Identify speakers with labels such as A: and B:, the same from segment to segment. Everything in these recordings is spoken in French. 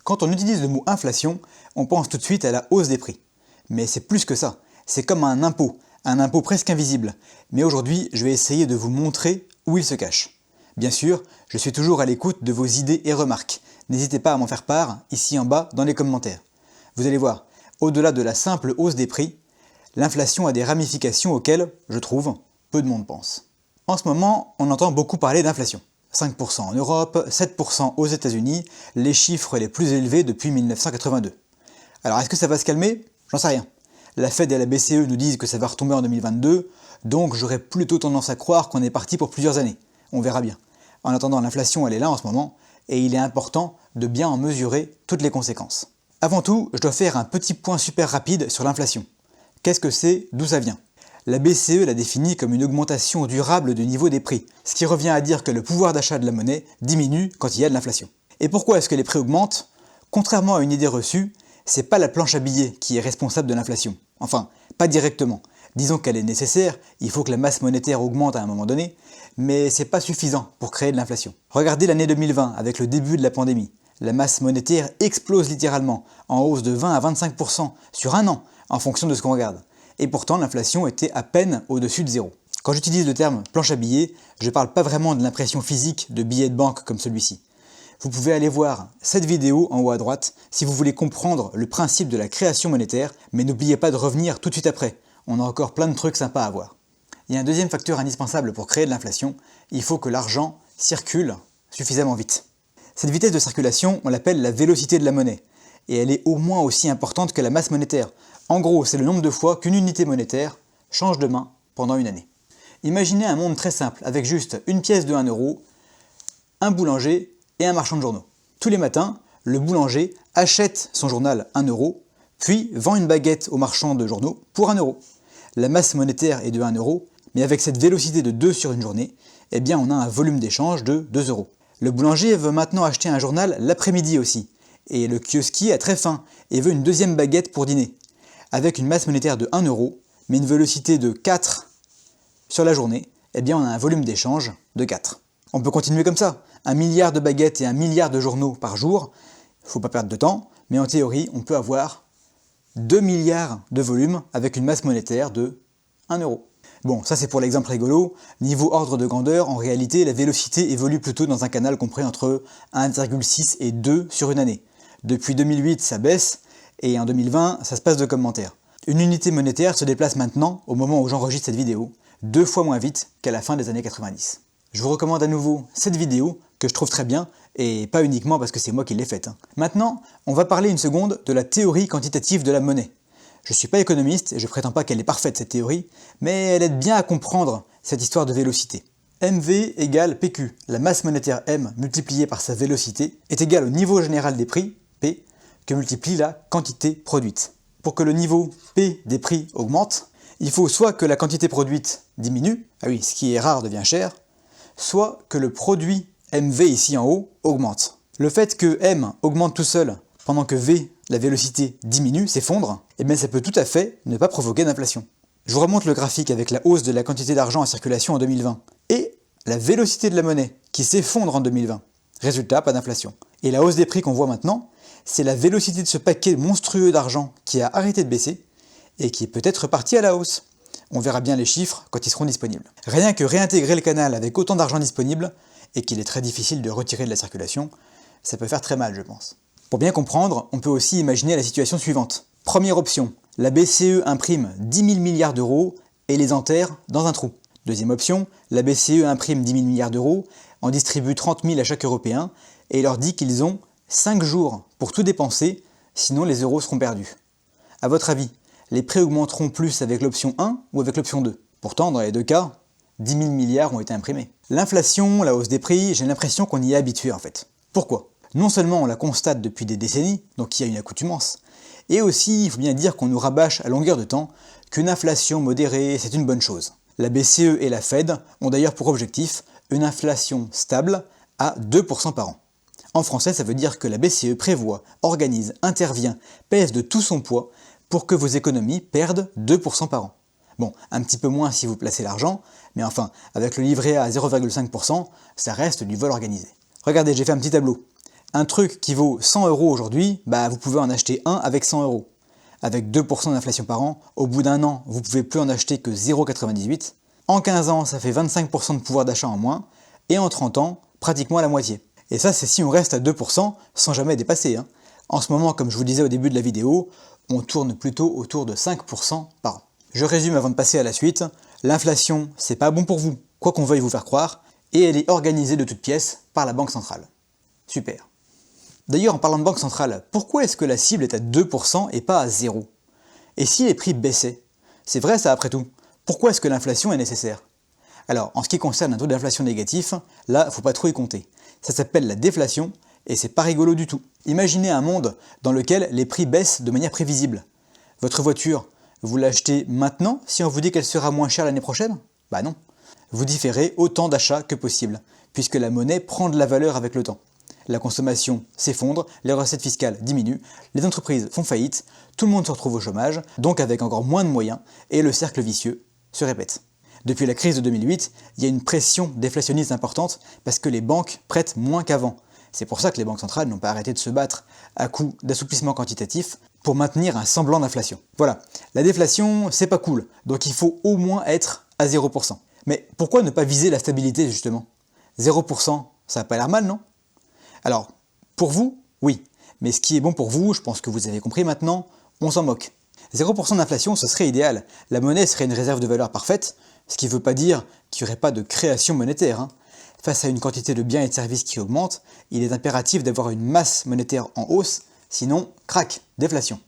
A: Quand on utilise le mot inflation, on pense tout de suite à la hausse des prix. Mais c'est plus que ça, c'est comme un impôt presque invisible. Mais aujourd'hui, je vais essayer de vous montrer où il se cache. Bien sûr, je suis toujours à l'écoute de vos idées et remarques. N'hésitez pas à m'en faire part, ici en bas, dans les commentaires. Vous allez voir, au-delà de la simple hausse des prix, l'inflation a des ramifications auxquelles, je trouve, peu de monde pense. En ce moment, on entend beaucoup parler d'inflation. 5% en Europe, 7% aux États-Unis, les chiffres les plus élevés depuis 1982. Alors est-ce que ça va se calmer? J'en sais rien. La Fed et la BCE nous disent que ça va retomber en 2022, donc j'aurais plutôt tendance à croire qu'on est parti pour plusieurs années. On verra bien. En attendant, l'inflation elle est là en ce moment, et il est important de bien en mesurer toutes les conséquences. Avant tout, je dois faire un petit point super rapide sur l'inflation. Qu'est-ce que c'est? D'où ça vient? La BCE l'a définit comme une augmentation durable du niveau des prix, ce qui revient à dire que le pouvoir d'achat de la monnaie diminue quand il y a de l'inflation. Et pourquoi est-ce que les prix augmentent? Contrairement à une idée reçue, c'est pas la planche à billets qui est responsable de l'inflation. Enfin, pas directement. Disons qu'elle est nécessaire, il faut que la masse monétaire augmente à un moment donné, mais c'est pas suffisant pour créer de l'inflation. Regardez l'année 2020 avec le début de la pandémie. La masse monétaire explose littéralement, en hausse de 20 à 25% sur un an, en fonction de ce qu'on regarde. Et pourtant, l'inflation était à peine au-dessus de zéro. Quand j'utilise le terme planche à billets, je ne parle pas vraiment de l'impression physique de billets de banque comme celui-ci. Vous pouvez aller voir cette vidéo en haut à droite si vous voulez comprendre le principe de la création monétaire, mais n'oubliez pas de revenir tout de suite après. On a encore plein de trucs sympas à voir. Il y a un deuxième facteur indispensable pour créer de l'inflation, il faut que l'argent circule suffisamment vite. Cette vitesse de circulation, on l'appelle la vélocité de la monnaie, et elle est au moins aussi importante que la masse monétaire. En gros, c'est le nombre de fois qu'une unité monétaire change de main pendant une année. Imaginez un monde très simple, avec juste une pièce de 1 euro, un boulanger et un marchand de journaux. Tous les matins, le boulanger achète son journal 1 euro, puis vend une baguette au marchand de journaux pour 1 euro. La masse monétaire est de 1 euro, mais avec cette vélocité de 2 sur une journée, eh bien on a un volume d'échange de 2 euros. Le boulanger veut maintenant acheter un journal l'après-midi aussi, et le kiosquier a très faim et veut une deuxième baguette pour dîner. Avec une masse monétaire de 1 euro, mais une vélocité de 4 sur la journée, eh bien on a un volume d'échange de 4. On peut continuer comme ça. 1 milliard de baguettes et 1 milliard de journaux par jour, faut pas perdre de temps, mais en théorie, on peut avoir 2 milliards de volume avec une masse monétaire de 1 euro. Bon, ça c'est pour l'exemple rigolo. Niveau ordre de grandeur, en réalité, la vélocité évolue plutôt dans un canal compris entre 1,6 et 2 sur une année. Depuis 2008, ça baisse, et en 2020, ça se passe de commentaires. Une unité monétaire se déplace maintenant, au moment où j'enregistre cette vidéo, 2 fois moins vite qu'à la fin des années 90. Je vous recommande à nouveau cette vidéo, que je trouve très bien, et pas uniquement parce que c'est moi qui l'ai faite. Maintenant, on va parler une seconde de la théorie quantitative de la monnaie. Je ne suis pas économiste et je prétends pas qu'elle est parfaite cette théorie, mais elle aide bien à comprendre cette histoire de vélocité. MV égale PQ, la masse monétaire M multipliée par sa vélocité est égale au niveau général des prix, P, que multiplie la quantité produite. Pour que le niveau P des prix augmente, il faut soit que la quantité produite diminue, ah oui, ce qui est rare devient cher, soit que le produit MV ici en haut augmente. Le fait que M augmente tout seul pendant que V, la vélocité, diminue, s'effondre, eh bien ça peut tout à fait ne pas provoquer d'inflation. Je vous remonte le graphique avec la hausse de la quantité d'argent en circulation en 2020 et la vélocité de la monnaie qui s'effondre en 2020. Résultat, pas d'inflation. Et la hausse des prix qu'on voit maintenant, c'est la vélocité de ce paquet monstrueux d'argent qui a arrêté de baisser et qui est peut-être reparti à la hausse. On verra bien les chiffres quand ils seront disponibles. Rien que réintégrer le canal avec autant d'argent disponible, et qu'il est très difficile de retirer de la circulation, ça peut faire très mal, je pense. Pour bien comprendre, on peut aussi imaginer la situation suivante. Première option, la BCE imprime 10 000 milliards d'euros et les enterre dans un trou. Deuxième option, la BCE imprime 10 000 milliards d'euros, en distribue 30 000 à chaque Européen et leur dit qu'ils ont 5 jours pour tout dépenser, sinon les euros seront perdus. A votre avis, les prix augmenteront plus avec l'option 1 ou avec l'option 2? Pourtant, dans les deux cas, 10 000 milliards ont été imprimés. L'inflation, la hausse des prix, j'ai l'impression qu'on y est habitué en fait. Pourquoi? Non seulement on la constate depuis des décennies, donc il y a une accoutumance, et aussi il faut bien dire qu'on nous rabâche à longueur de temps qu'une inflation modérée c'est une bonne chose. La BCE et la Fed ont d'ailleurs pour objectif une inflation stable à 2% par an. En français, ça veut dire que la BCE prévoit, organise, intervient, pèse de tout son poids pour que vos économies perdent 2% par an. Bon, un petit peu moins si vous placez l'argent, mais enfin, avec le livret A à 0,5%, ça reste du vol organisé. Regardez, j'ai fait un petit tableau. Un truc qui vaut 100 € aujourd'hui, vous pouvez en acheter un avec 100 €. Avec 2% d'inflation par an, au bout d'un an, vous pouvez plus en acheter que 0,98. En 15 ans, ça fait 25% de pouvoir d'achat en moins. Et en 30 ans, pratiquement la moitié. Et ça, c'est si on reste à 2% sans jamais dépasser. En ce moment, comme je vous disais au début de la vidéo, on tourne plutôt autour de 5% par an. Je résume avant de passer à la suite. L'inflation, c'est pas bon pour vous, quoi qu'on veuille vous faire croire, et elle est organisée de toutes pièces par la Banque centrale. Super. D'ailleurs, en parlant de Banque centrale, pourquoi est-ce que la cible est à 2% et pas à 0 ? Et si les prix baissaient ? C'est vrai ça après tout. Pourquoi est-ce que l'inflation est nécessaire ? Alors, en ce qui concerne un taux d'inflation négatif, là, faut pas trop y compter. Ça s'appelle la déflation, et c'est pas rigolo du tout. Imaginez un monde dans lequel les prix baissent de manière prévisible. Votre voiture, vous l'achetez maintenant si on vous dit qu'elle sera moins chère l'année prochaine ? Bah non. Vous différez autant d'achats que possible, puisque la monnaie prend de la valeur avec le temps. La consommation s'effondre, les recettes fiscales diminuent, les entreprises font faillite, tout le monde se retrouve au chômage, donc avec encore moins de moyens, et le cercle vicieux se répète. Depuis la crise de 2008, il y a une pression déflationniste importante parce que les banques prêtent moins qu'avant. C'est pour ça que les banques centrales n'ont pas arrêté de se battre à coups d'assouplissement quantitatif pour maintenir un semblant d'inflation. Voilà, la déflation, c'est pas cool, donc il faut au moins être à 0%. Mais pourquoi ne pas viser la stabilité justement ? 0%, ça n'a pas l'air mal, non ? Alors, pour vous, oui. Mais ce qui est bon pour vous, je pense que vous avez compris maintenant, on s'en moque. 0% d'inflation, ce serait idéal. La monnaie serait une réserve de valeur parfaite, ce qui ne veut pas dire qu'il n'y aurait pas de création monétaire. Face à une quantité de biens et de services qui augmente, il est impératif d'avoir une masse monétaire en hausse, sinon, crac, déflation.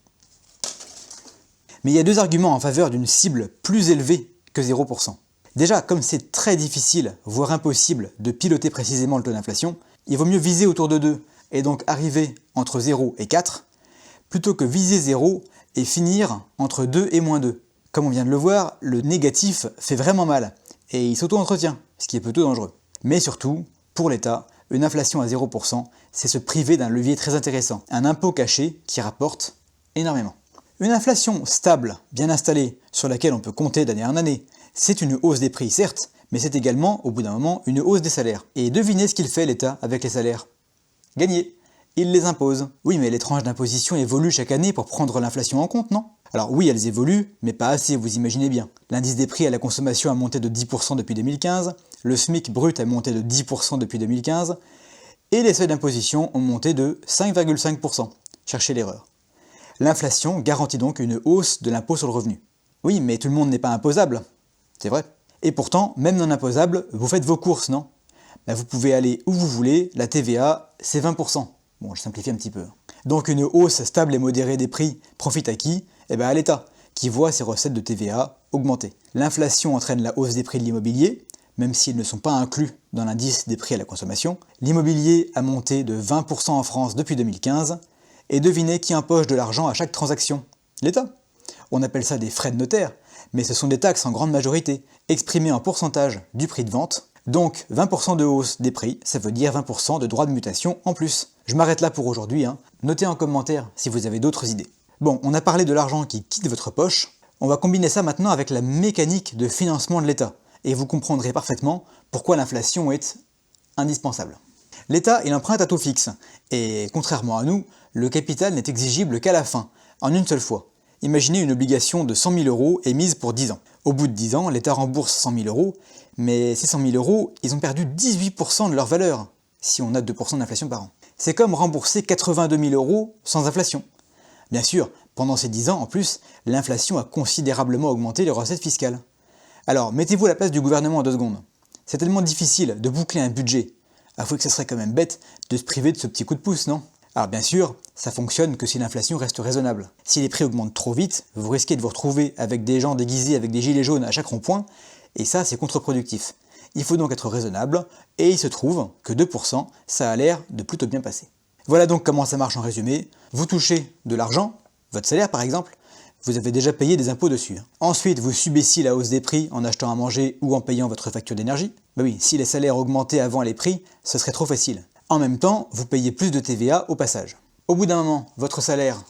A: Mais il y a deux arguments en faveur d'une cible plus élevée que 0%. Déjà, comme c'est très difficile, voire impossible, de piloter précisément le taux d'inflation, il vaut mieux viser autour de 2, et donc arriver entre 0 et 4, plutôt que viser 0 et finir entre 2 et moins 2. Comme on vient de le voir, le négatif fait vraiment mal, et il s'auto-entretient, ce qui est plutôt dangereux. Mais surtout, pour l'État, une inflation à 0%, c'est se priver d'un levier très intéressant, un impôt caché qui rapporte énormément. Une inflation stable, bien installée, sur laquelle on peut compter d'année en année, c'est une hausse des prix certes, mais c'est également, au bout d'un moment, une hausse des salaires. Et devinez ce qu'il fait l'État avec les salaires ? Gagner. Il les impose. Oui, mais les tranches d'imposition évoluent chaque année pour prendre l'inflation en compte, non ? Alors oui, elles évoluent, mais pas assez, vous imaginez bien. L'indice des prix à la consommation a monté de 10% depuis 2015, le SMIC brut a monté de 10% depuis 2015, et les seuils d'imposition ont monté de 5,5%. Cherchez l'erreur. L'inflation garantit donc une hausse de l'impôt sur le revenu. Oui, mais tout le monde n'est pas imposable. C'est vrai. Et pourtant, même non imposable, vous faites vos courses, non ? Vous pouvez aller où vous voulez, la TVA, c'est 20%. Bon, je simplifie un petit peu. Donc une hausse stable et modérée des prix profite à qui ? À l'État, qui voit ses recettes de TVA augmenter. L'inflation entraîne la hausse des prix de l'immobilier, même s'ils ne sont pas inclus dans l'indice des prix à la consommation. L'immobilier a monté de 20% en France depuis 2015, et devinez qui empoche de l'argent à chaque transaction ? L'État. On appelle ça des frais de notaire, mais ce sont des taxes en grande majorité, exprimées en pourcentage du prix de vente. Donc 20% de hausse des prix, ça veut dire 20% de droits de mutation en plus. Je m'arrête là pour aujourd'hui, Notez en commentaire si vous avez d'autres idées. Bon, on a parlé de l'argent qui quitte votre poche, on va combiner ça maintenant avec la mécanique de financement de l'État, et vous comprendrez parfaitement pourquoi l'inflation est indispensable. L'État, il emprunte à taux fixe, et contrairement à nous, le capital n'est exigible qu'à la fin, en une seule fois. Imaginez une obligation de 100 000 € émise pour 10 ans. Au bout de 10 ans, l'État rembourse 100 000 €, mais ces 100 000 €, ils ont perdu 18% de leur valeur, si on a 2% d'inflation par an. C'est comme rembourser 82 000 € sans inflation. Bien sûr, pendant ces 10 ans, en plus, l'inflation a considérablement augmenté les recettes fiscales. Alors, mettez-vous à la place du gouvernement en 2 secondes. C'est tellement difficile de boucler un budget. Avouez que ce serait quand même bête de se priver de ce petit coup de pouce, non ? Alors bien sûr, ça fonctionne que si l'inflation reste raisonnable. Si les prix augmentent trop vite, vous risquez de vous retrouver avec des gens déguisés avec des gilets jaunes à chaque rond-point, et ça c'est contre-productif. Il faut donc être raisonnable, et il se trouve que 2%, ça a l'air de plutôt bien passer. Voilà donc comment ça marche en résumé. Vous touchez de l'argent, votre salaire par exemple, vous avez déjà payé des impôts dessus. Ensuite, vous subissez la hausse des prix en achetant à manger ou en payant votre facture d'énergie. Oui, si les salaires augmentaient avant les prix, ce serait trop facile. En même temps, vous payez plus de TVA au passage. Au bout d'un moment, votre salaire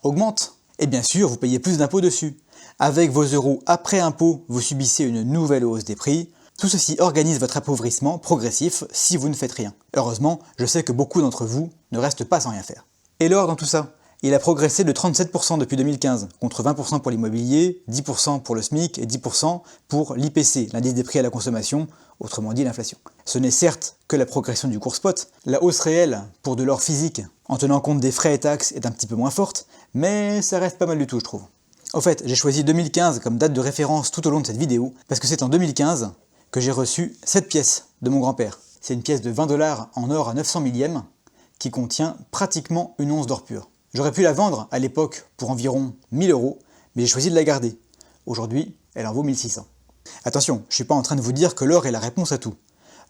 A: augmente, et bien sûr, vous payez plus d'impôts dessus. Avec vos euros après impôts, vous subissez une nouvelle hausse des prix, Tout ceci organise votre appauvrissement progressif si vous ne faites rien. Heureusement, je sais que beaucoup d'entre vous ne restent pas sans rien faire. Et l'or dans tout ça? Il a progressé de 37% depuis 2015, contre 20% pour l'immobilier, 10% pour le SMIC et 10% pour l'IPC, l'indice des prix à la consommation, autrement dit l'inflation. Ce n'est certes que la progression du cours spot, la hausse réelle pour de l'or physique, en tenant compte des frais et taxes, est un petit peu moins forte, mais ça reste pas mal du tout je trouve. Au fait, j'ai choisi 2015 comme date de référence tout au long de cette vidéo, parce que c'est en 2015 que j'ai reçu cette pièce de mon grand-père. C'est une pièce de 20 $ en or à 900 millièmes, qui contient pratiquement une once d'or pur. J'aurais pu la vendre à l'époque pour environ 1000 €, mais j'ai choisi de la garder. Aujourd'hui, elle en vaut 1600. Attention, je ne suis pas en train de vous dire que l'or est la réponse à tout.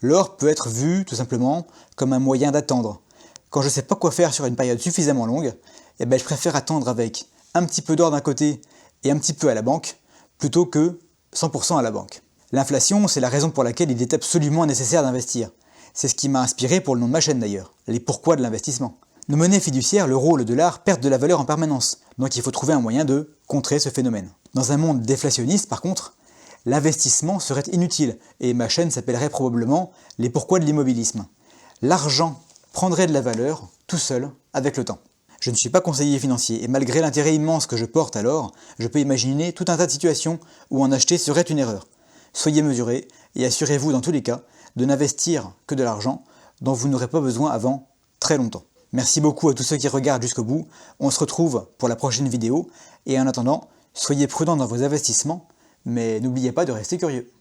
A: L'or peut être vu, tout simplement, comme un moyen d'attendre. Quand je ne sais pas quoi faire sur une période suffisamment longue, je préfère attendre avec un petit peu d'or d'un côté et un petit peu à la banque, plutôt que 100% à la banque. L'inflation, c'est la raison pour laquelle il est absolument nécessaire d'investir. C'est ce qui m'a inspiré pour le nom de ma chaîne d'ailleurs, les pourquoi de l'investissement. Nos monnaies fiduciaires, l'euro, le dollar, perdent de la valeur en permanence, donc il faut trouver un moyen de contrer ce phénomène. Dans un monde déflationniste, par contre, l'investissement serait inutile, et ma chaîne s'appellerait probablement les pourquoi de l'immobilisme. L'argent prendrait de la valeur, tout seul, avec le temps. Je ne suis pas conseiller financier, et malgré l'intérêt immense que je porte à l'or, je peux imaginer tout un tas de situations où en acheter serait une erreur. Soyez mesurés, et assurez-vous dans tous les cas de n'investir que de l'argent dont vous n'aurez pas besoin avant très longtemps. Merci beaucoup à tous ceux qui regardent jusqu'au bout, on se retrouve pour la prochaine vidéo, et en attendant, soyez prudents dans vos investissements, mais n'oubliez pas de rester curieux.